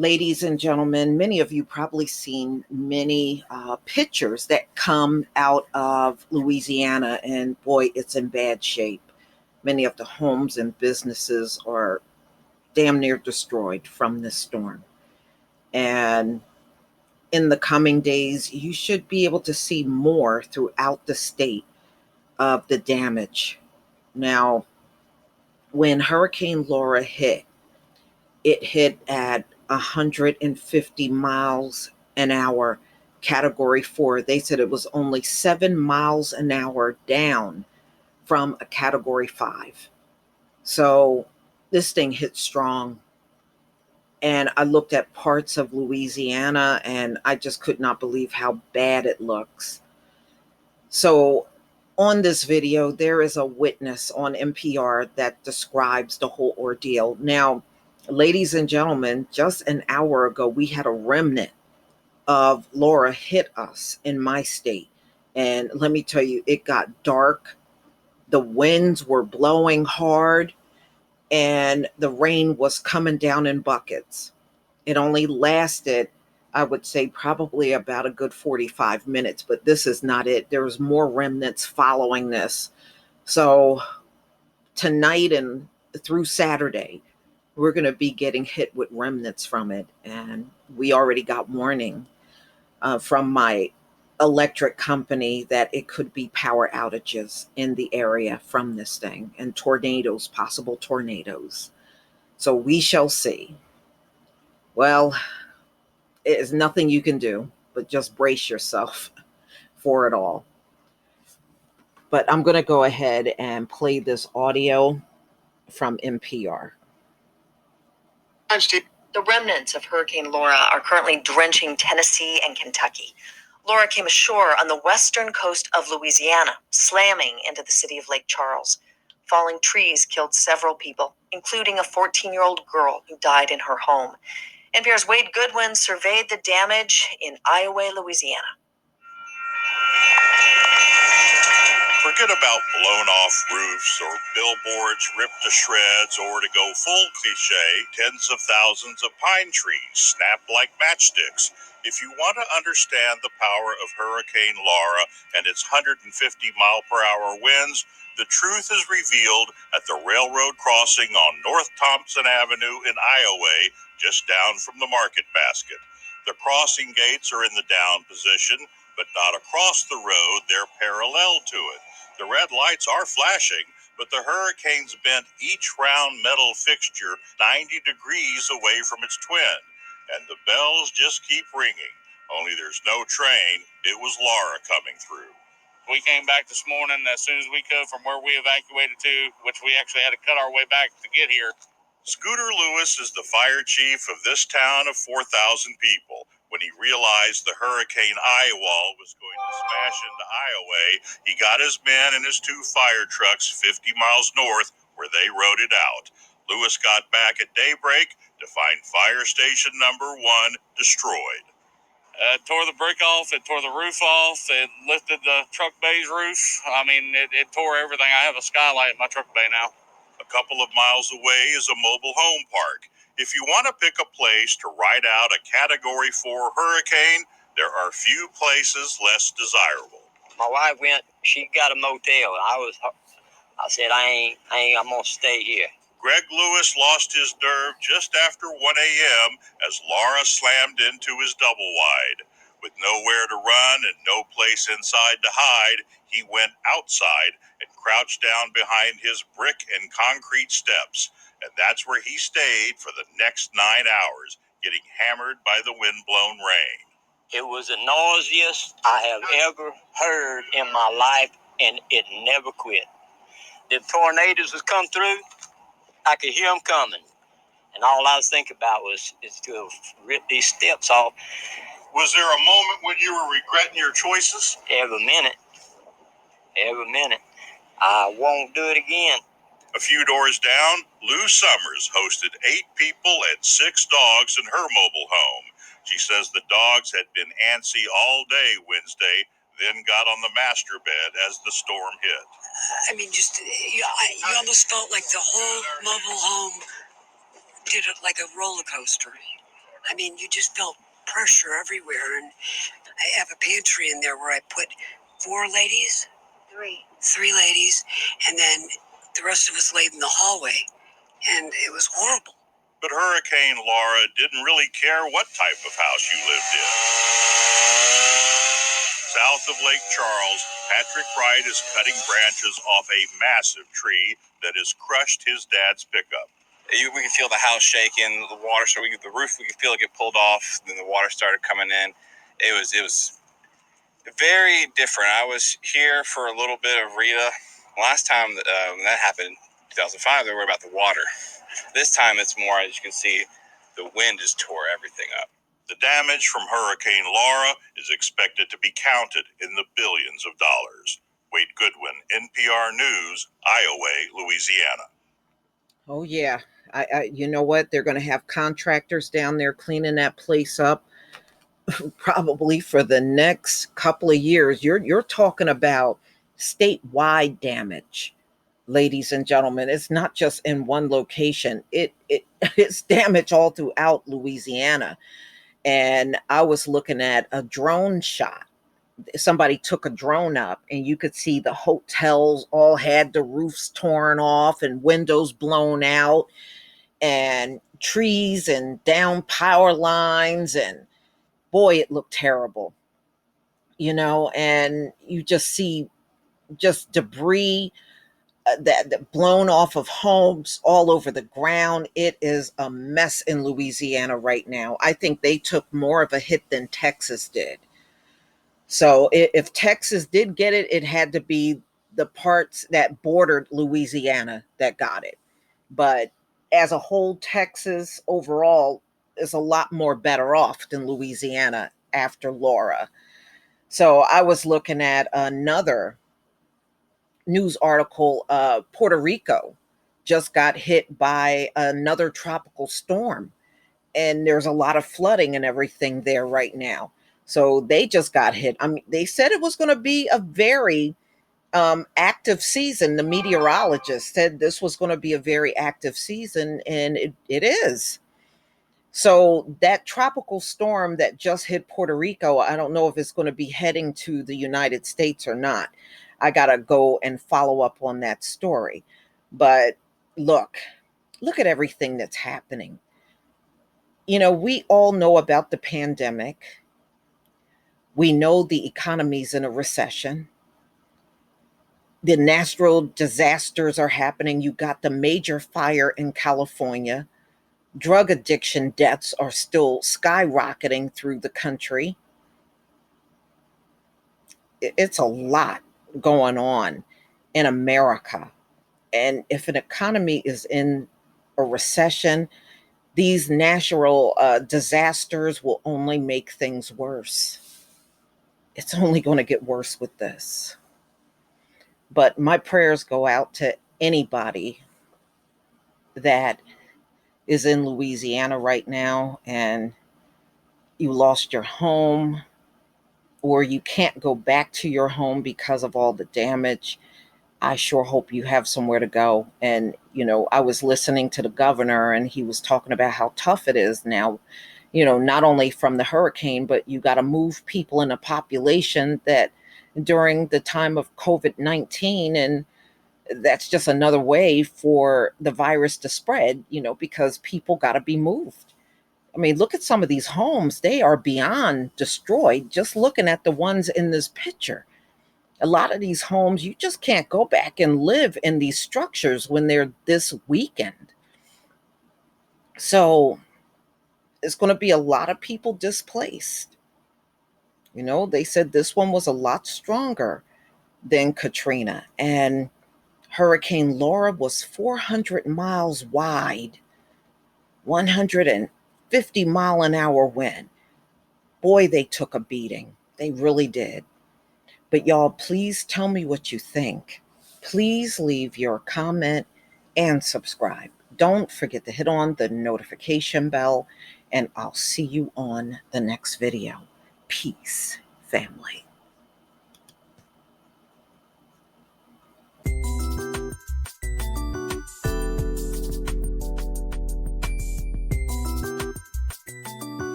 Ladies and gentlemen, many of you probably seen many pictures that come out of Louisiana, and boy, it's in bad shape. Many of the homes and businesses are damn near destroyed from this storm. And in the coming days, you should be able to see more throughout the state of the damage. Now, when Hurricane Laura hit, it hit at 150 miles an hour, category 4. They said it was only 7 miles an hour down from a category 5. So this thing hit strong. And I looked at parts of Louisiana and I just could not believe how bad it looks. So on this video, there is a witness on NPR that describes the whole ordeal. Now, ladies and gentlemen, just an hour ago, we had a remnant of Laura hit us in my state. And let me tell you, it got dark. The winds were blowing hard and the rain was coming down in buckets. It only lasted, I would say, probably about a good 45 minutes, but this is not it. There was more remnants following this. So tonight and through Saturday, we're going to be getting hit with remnants from it. And we already got warning from my electric company that it could be power outages in the area from this thing, and tornadoes, possible tornadoes. So we shall see. Well, there's nothing you can do but just brace yourself for it all. But I'm going to go ahead and play this audio from NPR. The remnants of Hurricane Laura are currently drenching Tennessee and Kentucky. Laura came ashore on the western coast of Louisiana, slamming into the city of Lake Charles. Falling trees killed several people, including a 14-year-old girl who died in her home. NPR's Wade Goodwin surveyed the damage in Iowa, Louisiana. Forget about blown-off roofs or billboards ripped to shreds, or to go full cliche, tens of thousands of pine trees snapped like matchsticks. If you want to understand the power of Hurricane Laura and its 150-mile-per-hour winds, the truth is revealed at the railroad crossing on North Thompson Avenue in Iowa, just down from the market basket. The crossing gates are in the down position, but not across the road. They're parallel to it. The red lights are flashing, but the hurricane's bent each round metal fixture 90 degrees away from its twin. And the bells just keep ringing. Only there's no train. It was Laura coming through. We came back this morning as soon as we could from where we evacuated to, which we actually had to cut our way back to get here. Scooter Lewis is the fire chief of this town of 4,000 people. When he realized the Hurricane Iowa was going to smash into Iowa, he got his men and his 2 fire trucks 50 miles north, where they rode it out. Lewis got back at daybreak to find fire station number 1 destroyed. It tore the brick off, it tore the roof off, it lifted the truck bay's roof. I mean, it tore everything. I have a skylight in my truck bay now. A couple of miles away is a mobile home park. If you want to pick a place to ride out a Category 4 hurricane, there are few places less desirable. My wife went, she got a motel. I said, I'm going to stay here. Greg Lewis lost his nerve just after 1 a.m. as Laura slammed into his double wide. With nowhere to run and no place inside to hide, he went outside and crouched down behind his brick and concrete steps. And that's where he stayed for the next 9 hours, getting hammered by the wind-blown rain. It was the noisiest I have ever heard in my life, and it never quit. The tornadoes was come through, I could hear them coming. And all I was thinking about was to rip these steps off. Was there a moment when you were regretting your choices? Every minute. I won't do it again. A few doors down, Lou Summers hosted 8 people and 6 dogs in her mobile home. She says the dogs had been antsy all day Wednesday, then got on the master bed as the storm hit. I mean, you almost felt like the whole mobile home did it like a roller coaster. I mean, you just felt pressure everywhere. And I have a pantry in there where I put 4 ladies. Three ladies. And then the rest of us laid in the hallway. And it was horrible. But Hurricane Laura didn't really care what type of house you lived in. South of Lake Charles, Patrick Wright is cutting branches off a massive tree that has crushed his dad's pickup. We could feel the house shaking, the water, the roof, we could feel it get pulled off, then the water started coming in. It was very different. I was here for a little bit of Rita. Last time when that happened, 2005, they were about the water. This time it's more, as you can see, the wind just tore everything up. The damage from Hurricane Laura is expected to be counted in the billions of dollars. Wade Goodwin, NPR News, Iowa, Louisiana. Oh yeah, you know what? They're going to have contractors down there cleaning that place up probably for the next couple of years. You're talking about statewide damage, ladies and gentlemen. It's not just in one location. It's damage all throughout Louisiana. And I was looking at a drone shot. Somebody took a drone up and you could see the hotels all had the roofs torn off and windows blown out and trees and down power lines, and boy, it looked terrible, and you just see just debris that blown off of homes all over the ground. It is a mess in Louisiana right now. I think they took more of a hit than Texas did. So if Texas did get it, it had to be the parts that bordered Louisiana that got it. But as a whole, Texas overall is a lot more better off than Louisiana after Laura. So I was looking at another news article. Puerto Rico just got hit by another tropical storm, and there's a lot of flooding and everything there right now. So they just got hit. I mean, they said it was going to be a very active season. The meteorologist said this was going to be a very active season, and it is. So that tropical storm that just hit Puerto Rico, I don't know if it's going to be heading to the United States or not. I got to go and follow up on that story. But look at everything that's happening. We all know about the pandemic. We know the economy's in a recession. The natural disasters are happening. You got the major fire in California. Drug addiction deaths are still skyrocketing through the country. It's a lot going on in America. And if an economy is in a recession, these natural disasters will only make things worse. It's only going to get worse with this. But my prayers go out to anybody that is in Louisiana right now and you lost your home, or you can't go back to your home because of all the damage. I sure hope you have somewhere to go. And, I was listening to the governor and he was talking about how tough it is now, not only from the hurricane, but you got to move people in a population that during the time of COVID-19, and that's just another way for the virus to spread, because people got to be moved. I mean, look at some of these homes. They are beyond destroyed. Just looking at the ones in this picture. A lot of these homes, you just can't go back and live in these structures when they're this weakened. So it's going to be a lot of people displaced. They said this one was a lot stronger than Katrina. And Hurricane Laura was 400 miles wide, 150-mile-an-hour wind. Boy, they took a beating. They really did. But y'all, please tell me what you think. Please leave your comment and subscribe. Don't forget to hit on the notification bell, and I'll see you on the next video. Peace, family.